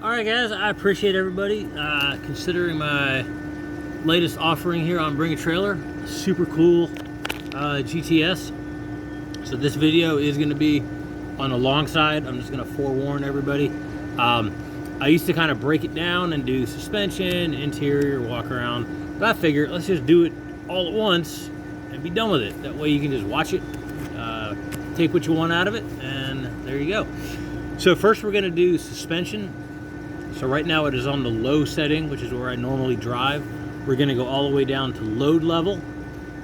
Alright guys, I appreciate everybody considering my latest offering here on Bring a Trailer. Super cool GTS. So this video is going to be on the long side. I'm just going to forewarn everybody. I used to kind of break it down and do suspension, interior, walk around. But I figured let's just do it all at once and be done with it. That way you can just watch it, take what you want out of it, and there you go. So first we're going to do suspension. So right now it is on the low setting, which is where I normally drive. We're going to go all the way down to load level.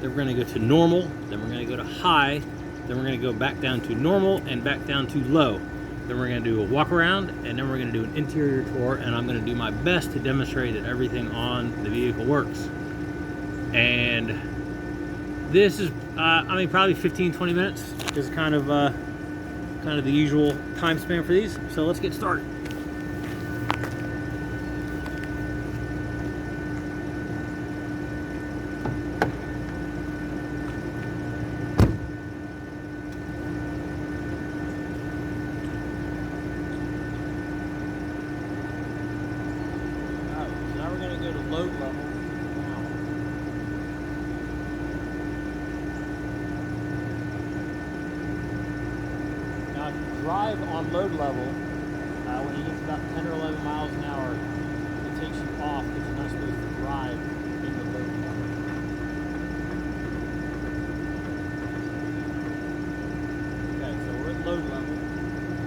Then we're going to go to normal. Then we're going to go to high. Then we're going to go back down to normal and back down to low. Then we're going to do a walk around, and then we're going to do an interior tour, and I'm going to do my best to demonstrate that everything on the vehicle works. And this is, probably 15-20 minutes is kind of the usual time span for these. So let's get started. Now we're going to go to load level. Now if you drive on load level, when you get to about 10 or 11 miles an hour, it takes you off because you're not supposed to drive in the load level. Okay, so we're at load level.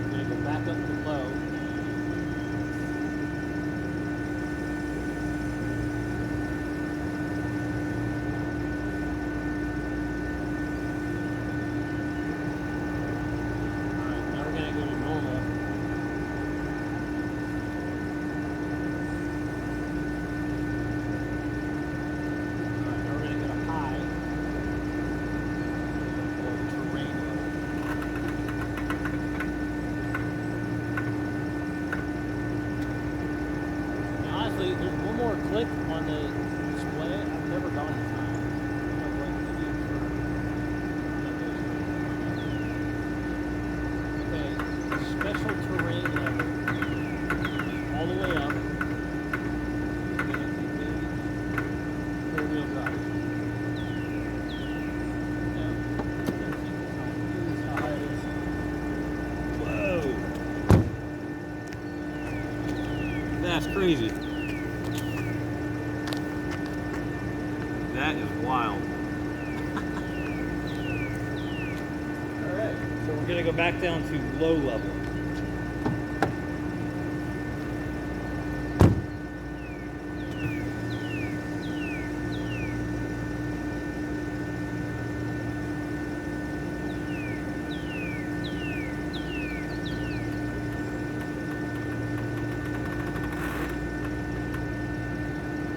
We're going to go back up to low. There's one more click on the display. I've never gone this high. Okay, special terrain level. All the way up. Four-wheel drive. Whoa. That's crazy. That is wild. Alright, so we're going to go back down to low level.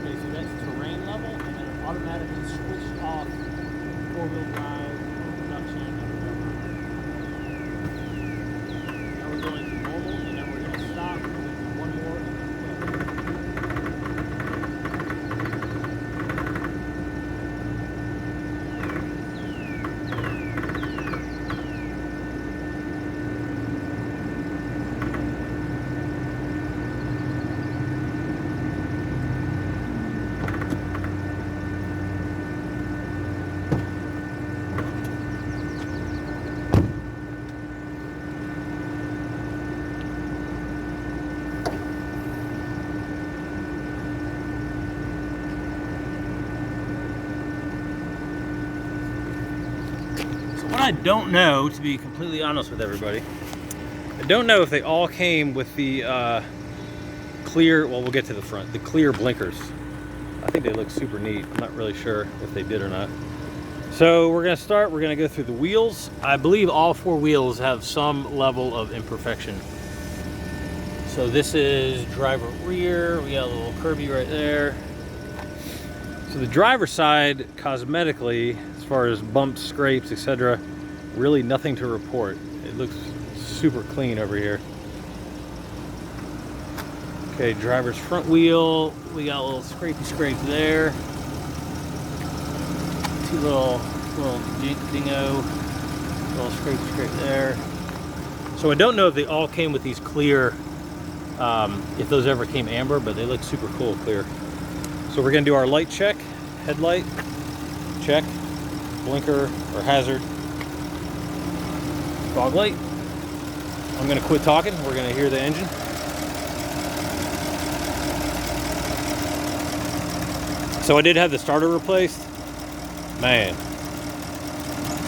Okay, so that's terrain level. Automatically switched off four-wheel drive, production, now we're going to normal, and then we're going to stop. We're going to do one more. What I don't know, to be completely honest with everybody, I don't know if they all came with the clear, well, we'll get to the front, the clear blinkers. I think they look super neat. I'm not really sure if they did or not. So we're going to start, we're going to go through the wheels. I believe all four wheels have some level of imperfection. So this is driver rear, we got a little curvy right there. So the driver's side, cosmetically, as far as bumps, scrapes, etc., really nothing to report. It looks super clean over here. Okay, driver's front wheel, we got a little scrapey scrape there. Two little dingo, little scrape there. So I don't know if they all came with these clear if those ever came amber, but they look super cool clear. So we're gonna do our light check. Headlight check, blinker or hazard, fog light. I'm gonna quit talking, we're gonna hear the engine. So I did have the starter replaced. Man,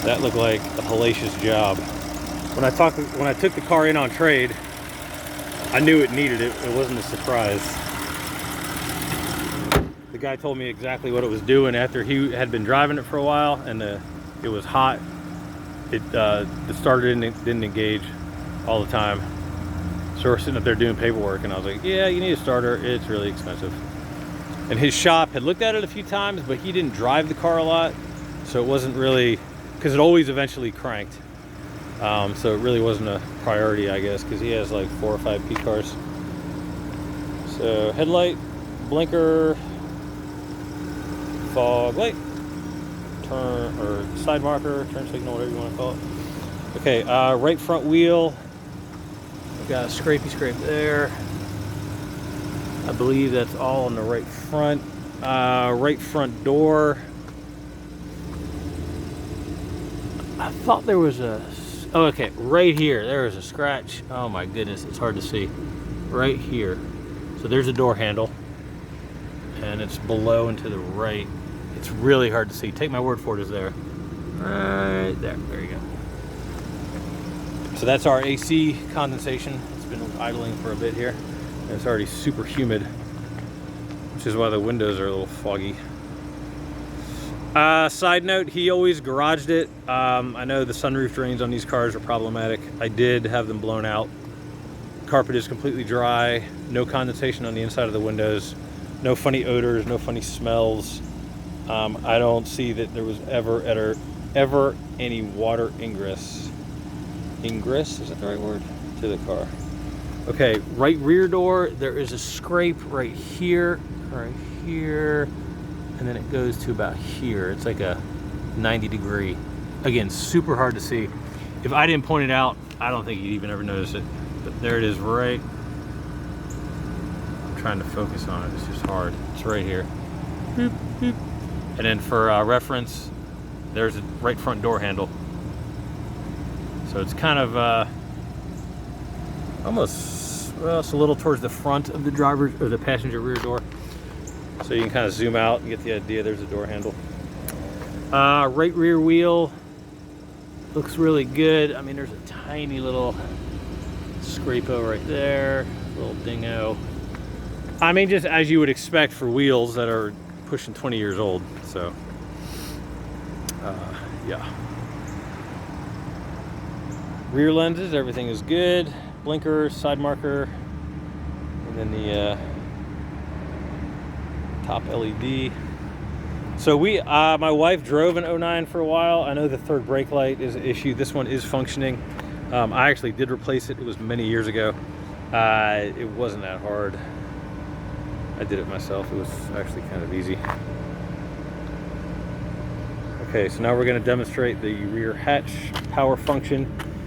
that looked like a hellacious job. When I took the car in on trade, I knew it needed it. It wasn't a surprise. The guy told me exactly what it was doing after he had been driving it for a while, and it was hot. The starter didn't engage all the time. So we're sitting up there doing paperwork, and I was like, yeah, you need a starter. It's really expensive. And his shop had looked at it a few times, but he didn't drive the car a lot, so it wasn't really, because it always eventually cranked. So it really wasn't a priority, I guess, because he has like 4 or 5 P cars. So headlight, blinker, fog light, turn or side marker, turn signal, whatever you want to call it. Okay, right front wheel. We've got a scrapey scrape there. I believe that's all on the right front. Right front door. I thought there was a... Oh, okay, right here. There is a scratch. Oh my goodness, it's hard to see. Right here. So there's a door handle. And it's below and to the right. It's really hard to see. Take my word for it, it's there. Right there. There you go. So that's our AC condensation. It's been idling for a bit here. And it's already super humid, which is why the windows are a little foggy. Side note, he always garaged it. I know the sunroof drains on these cars are problematic. I did have them blown out. Carpet is completely dry. No condensation on the inside of the windows. No funny odors, no funny smells. I don't see that there was ever any water ingress. Ingress, is that the right word? To the car. Okay, right rear door, there is a scrape right here, and then it goes to about here. It's like a 90-degree. Again, super hard to see. If I didn't point it out, I don't think you'd even ever notice it. But there it is, right. I'm trying to focus on it, it's just hard. It's right here. Boop, boop. And then for reference, there's a right front door handle. So it's kind of almost, well, it's a little towards the front of the driver's or the passenger rear door. So you can kind of zoom out and get the idea. There's a door handle. Right rear wheel looks really good. I mean, there's a tiny little scrapo right there, little dingo. I mean, just as you would expect for wheels that are pushing 20 years old. So, yeah. Rear lenses, everything is good. Blinker, side marker, and then the top LED. So my wife drove an 09 for a while. I know the third brake light is an issue. This one is functioning. I actually did replace it. It was many years ago. It wasn't that hard. I did it myself. It was actually kind of easy. Okay, so now we're going to demonstrate the rear hatch power function.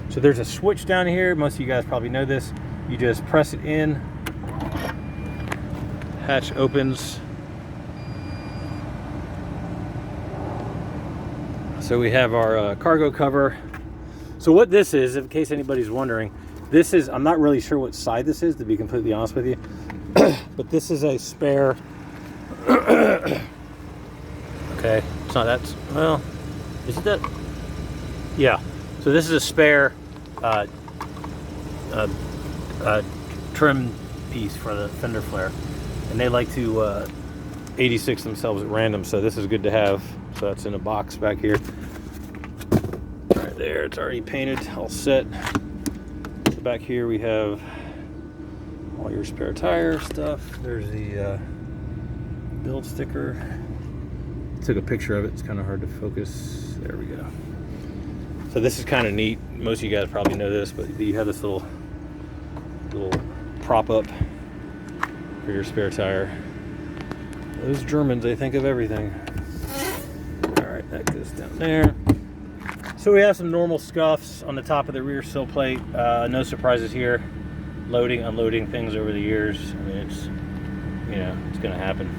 So there's a switch down here. Most of you guys probably know this. You just press it in. Hatch opens. So we have our cargo cover. So what this is, in case anybody's wondering, this is, I'm not really sure what side this is, to be completely honest with you. But this is a spare. Okay, it's not that, well, is it that? Yeah. So this is a spare trim piece for the fender flare, and they like to 86 themselves at random, so this is good to have. So that's in a box back here. Right there, it's already painted, all set. So back here we have all your spare tire stuff. There's the build sticker. Took a picture of it, it's kind of hard to focus. There we go. So this is kind of neat. Most of you guys probably know this, but you have this little prop up for your spare tire. Those Germans, they think of everything. All right, that goes down there. So we have some normal scuffs on the top of the rear sill plate. No surprises here. loading, unloading things over the years. I mean, it's, you know, it's gonna happen.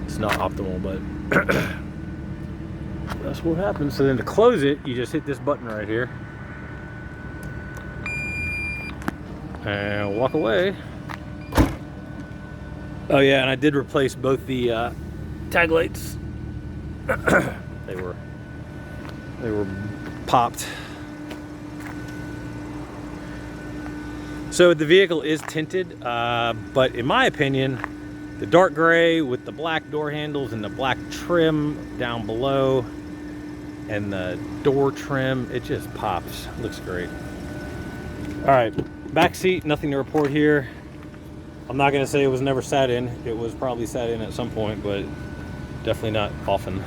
It's not optimal, but that's what happens. So then to close it, you just hit this button right here and walk away. Oh yeah, and I did replace both the tag lights. they were popped. So the vehicle is tinted, but in my opinion, the dark gray with the black door handles and the black trim down below and the door trim, it just pops. Looks great. All right, back seat, nothing to report here. I'm not gonna say it was never sat in. It was probably sat in at some point, but definitely not often.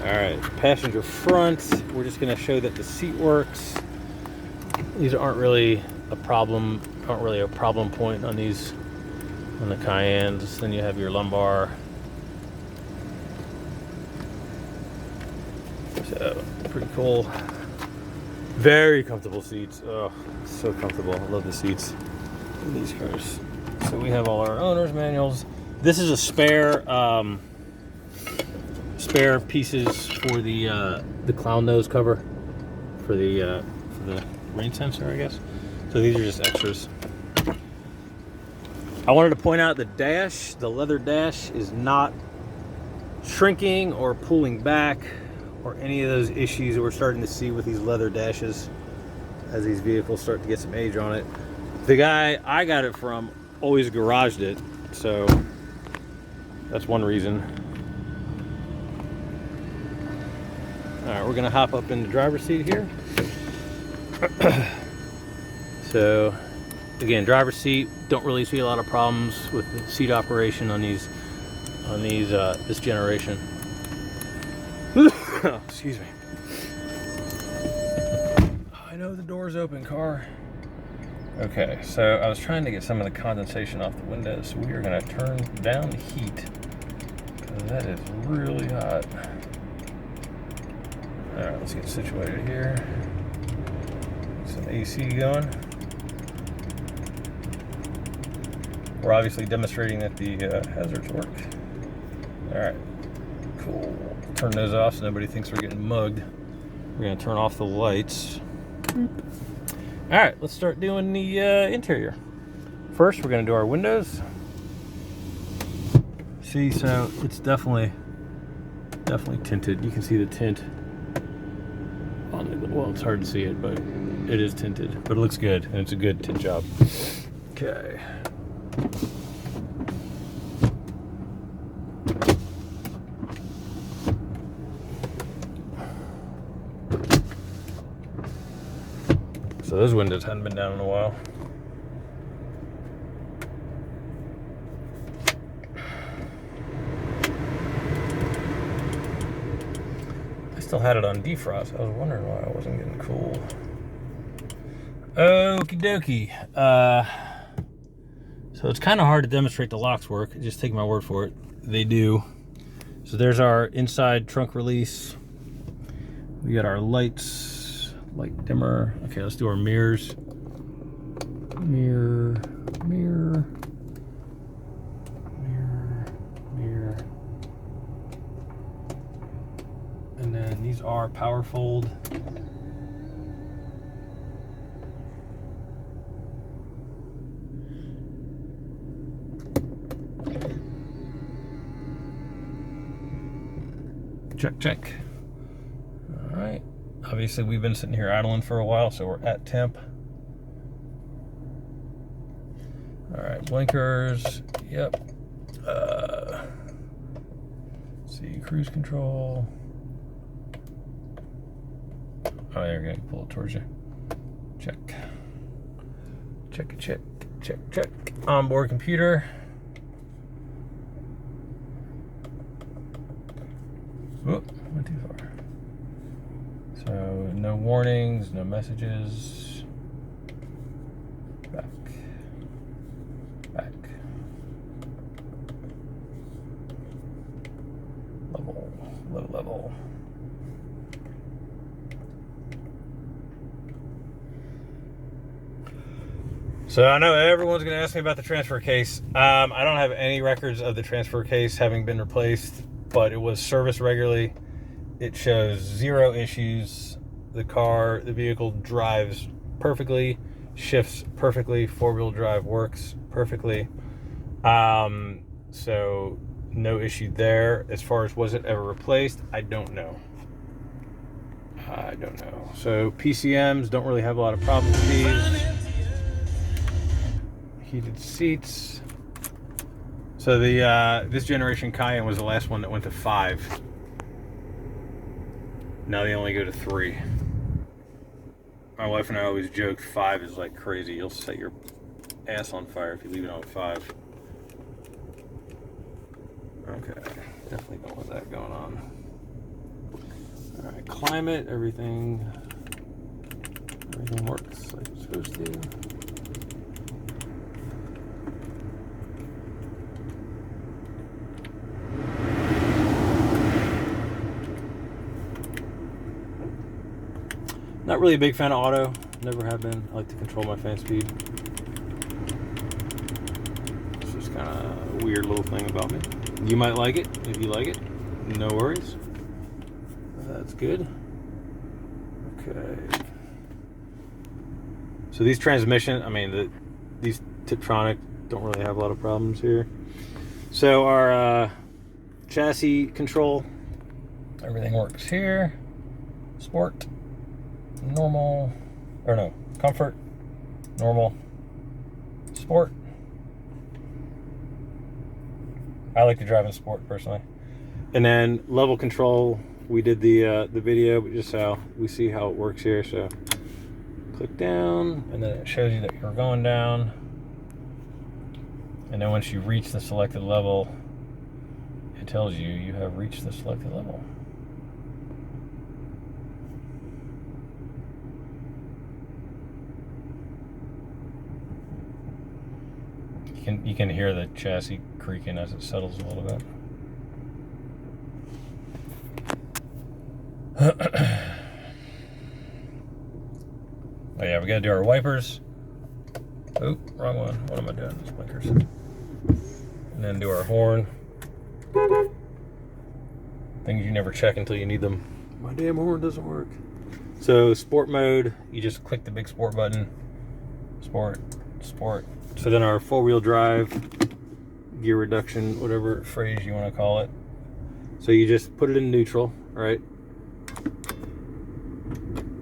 All right, passenger front. We're just gonna show that the seat works. These aren't really a problem point on these, on the Cayennes. Then you have your lumbar. So pretty cool. Very comfortable seats. Oh, so comfortable. I love the seats in these cars. So we have all our owner's manuals. This is a spare pieces for the clown nose cover for the rain sensor, I guess. So these are just extras. I wanted to point out the dash, the leather dash, is not shrinking or pulling back or any of those issues that we're starting to see with these leather dashes as these vehicles start to get some age on it. The guy I got it from always garaged it, so that's one reason. All right, we're gonna hop up in the driver's seat here. So again, driver's seat, don't really see a lot of problems with the seat operation on these this generation. Oh, excuse me. I know the door's open, car. Okay, so I was trying to get some of the condensation off the windows, so we are gonna turn down the heat because that is really hot. All right, let's get situated here. Some AC going. We're obviously demonstrating that the hazards work. All right, cool. Turn those off so nobody thinks we're getting mugged. We're gonna turn off the lights. All right, let's start doing the interior. First, we're gonna do our windows. See, so it's definitely tinted. You can see the tint on the, well, it's hard to see it, but it is tinted, but it looks good, and it's a good tint job. Okay. So those windows hadn't been down in a while. I still had it on defrost. I was wondering why I wasn't getting cool. Okie dokie. So it's kind of hard to demonstrate the locks work. Just take my word for it. They do. So there's our inside trunk release. We got our lights, light dimmer. Okay, let's do our mirrors. Mirror, mirror, mirror, mirror. And then these are power fold. Check, check. All right. Obviously, we've been sitting here idling for a while, so we're at temp. All right, blinkers. Yep. See, cruise control. Oh, there we go. Pull it towards you. Check. Check, check, check, check. Onboard computer. Whoop, went too far. So no warnings, no messages. Back. Back. Level. Low level. So I know everyone's going to ask me about the transfer case. I don't have any records of the transfer case having been replaced, but it was serviced regularly. It shows 0 issues. The vehicle drives perfectly, shifts perfectly, 4-wheel drive works perfectly. So no issue there. As far as was it ever replaced, I don't know. So PCMs don't really have a lot of problems with these. Heated seats. So the this generation Cayenne was the last one that went to 5. Now they only go to 3. My wife and I always joked 5 is like crazy. You'll set your ass on fire if you leave it on 5. Okay, definitely don't want that going on. All right, climate, everything works like it's supposed to. Not really a big fan of auto. Never have been. I like to control my fan speed. It's just kind of a weird little thing about me. You might like it. If you like it, no worries. That's good. Okay. So these transmission, these Tiptronic don't really have a lot of problems here. So our chassis control, everything works here. Sport. Normal, or no, comfort, normal, sport. I like to drive in sport personally. And then level control, we did the video, but just how we see how it works here. So click down, and then it shows you that you're going down. And then once you reach the selected level, it tells you you have reached the selected level. You can hear the chassis creaking as it settles a little bit. Oh yeah, we gotta do our wipers. Oop, wrong one. What am I doing? Blinkers. And then do our horn. Things you never check until you need them. My damn horn doesn't work. So sport mode, you just click the big sport button. Sport. So then our 4-wheel drive, gear reduction, whatever phrase you want to call it. So you just put it in neutral, right?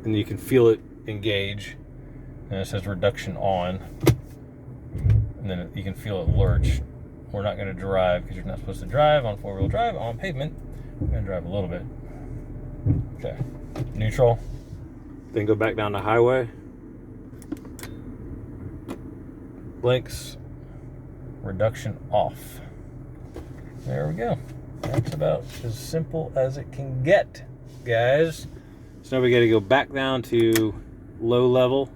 And you can feel it engage. And it says reduction on. And then you can feel it lurch. We're not going to drive because you're not supposed to drive on 4-wheel drive on pavement. We're going to drive a little bit. Okay. Neutral. Then go back down to highway. Blinks, reduction off. There we go. That's about as simple as it can get, guys. So now we got to go back down to low level.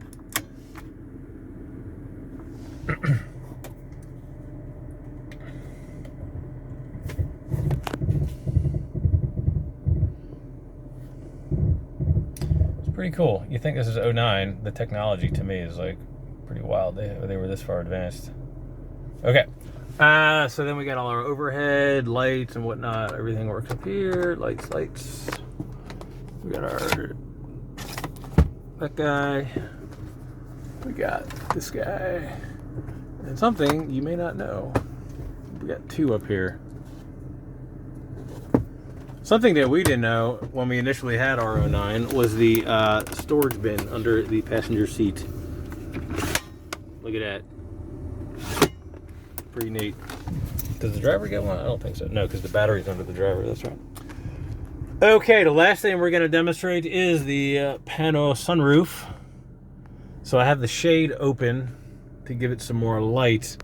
It's pretty cool. You think this is 09. The technology to me is like pretty wild. They were this far advanced. Okay. So then we got all our overhead lights and whatnot. Everything works up here. Lights. We got that guy. We got this guy. And something you may not know. We got 2 up here. Something that we didn't know when we initially had our 09 was the storage bin under the passenger seat. Look at that. Pretty neat. Does the driver get one? I don't think so. No, because the battery's under the driver. That's right. Okay, the last thing we're going to demonstrate is the pano sunroof. So I have the shade open to give it some more light.